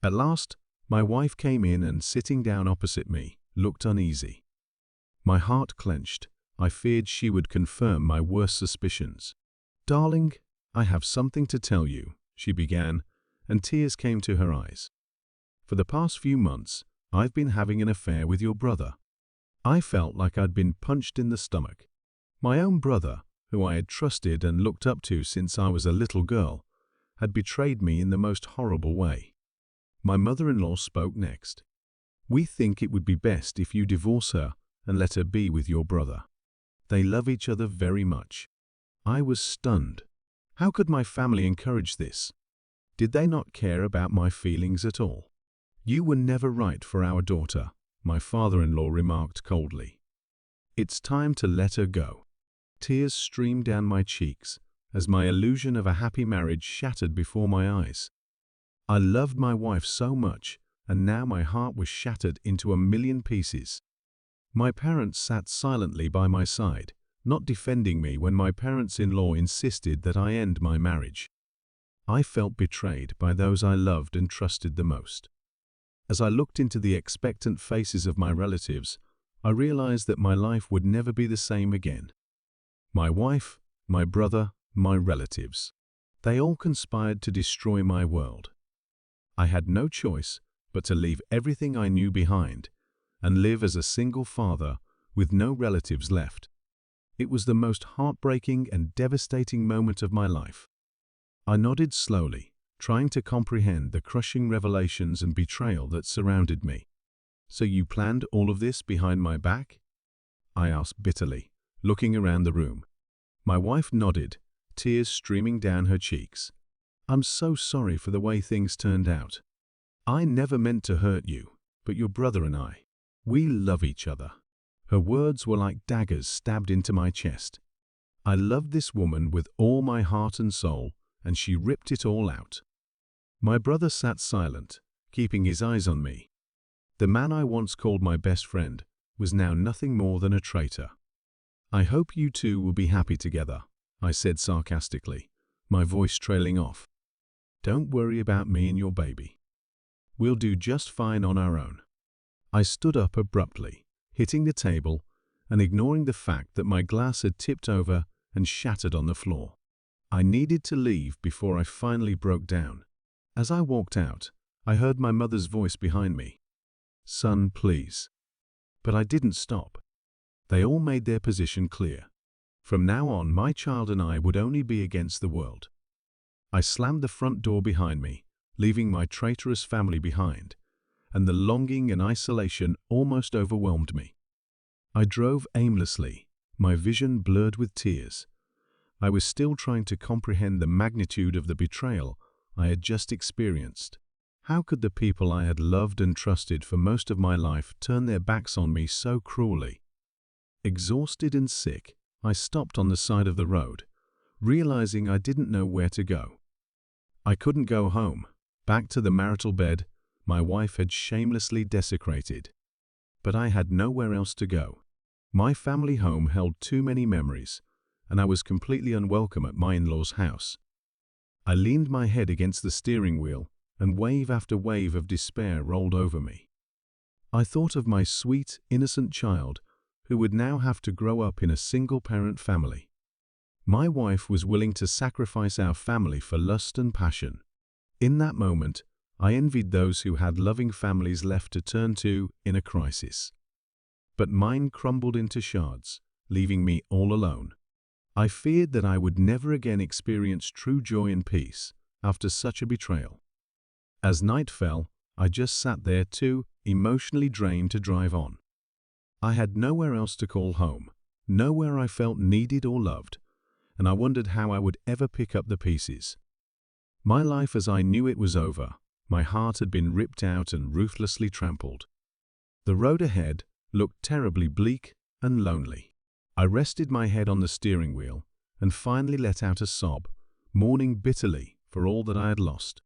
At last, my wife came in and, sitting down opposite me, looked uneasy. My heart clenched. I feared she would confirm my worst suspicions. "Darling, I have something to tell you," she began, and tears came to her eyes. "For the past few months, I've been having an affair with your brother." I felt like I'd been punched in the stomach. My own brother, who I had trusted and looked up to since I was a little girl, had betrayed me in the most horrible way. My mother-in-law spoke next. "We think it would be best if you divorce her and let her be with your brother. They love each other very much." I was stunned. How could my family encourage this? Did they not care about my feelings at all? "You were never right for our daughter," my father-in-law remarked coldly. "It's time to let her go." Tears streamed down my cheeks as my illusion of a happy marriage shattered before my eyes. I loved my wife so much, and now my heart was shattered into a million pieces. My parents sat silently by my side, not defending me when my parents-in-law insisted that I end my marriage. I felt betrayed by those I loved and trusted the most. As I looked into the expectant faces of my relatives, I realized that my life would never be the same again. My wife, my brother, my relatives. They all conspired to destroy my world. I had no choice but to leave everything I knew behind and live as a single father with no relatives left. It was the most heartbreaking and devastating moment of my life. I nodded slowly, trying to comprehend the crushing revelations and betrayal that surrounded me. "So you planned all of this behind my back?" I asked bitterly, looking around the room. My wife nodded, tears streaming down her cheeks. "I'm so sorry for the way things turned out. I never meant to hurt you, but your brother and I, we love each other." Her words were like daggers stabbed into my chest. I loved this woman with all my heart and soul, and she ripped it all out. My brother sat silent, keeping his eyes on me. The man I once called my best friend was now nothing more than a traitor. "I hope you two will be happy together," I said sarcastically, my voice trailing off. "Don't worry about me and your baby. We'll do just fine on our own." I stood up abruptly, hitting the table and ignoring the fact that my glass had tipped over and shattered on the floor. I needed to leave before I finally broke down. As I walked out, I heard my mother's voice behind me. "Son, please." But I didn't stop. They all made their position clear. From now on, my child and I would only be against the world. I slammed the front door behind me, leaving my traitorous family behind, and the longing and isolation almost overwhelmed me. I drove aimlessly, my vision blurred with tears. I was still trying to comprehend the magnitude of the betrayal I had just experienced. How could the people I had loved and trusted for most of my life turn their backs on me so cruelly? Exhausted and sick, I stopped on the side of the road, realizing I didn't know where to go. I couldn't go home, back to the marital bed my wife had shamelessly desecrated. But I had nowhere else to go. My family home held too many memories, and I was completely unwelcome at my in-laws' house. I leaned my head against the steering wheel, and wave after wave of despair rolled over me. I thought of my sweet, innocent child, who would now have to grow up in a single-parent family. My wife was willing to sacrifice our family for lust and passion. In that moment, I envied those who had loving families left to turn to in a crisis. But mine crumbled into shards, leaving me all alone. I feared that I would never again experience true joy and peace after such a betrayal. As night fell, I just sat there too emotionally drained to drive on. I had nowhere else to call home, nowhere I felt needed or loved, and I wondered how I would ever pick up the pieces. My life as I knew it was over. My heart had been ripped out and ruthlessly trampled. The road ahead looked terribly bleak and lonely. I rested my head on the steering wheel and finally let out a sob, mourning bitterly for all that I had lost.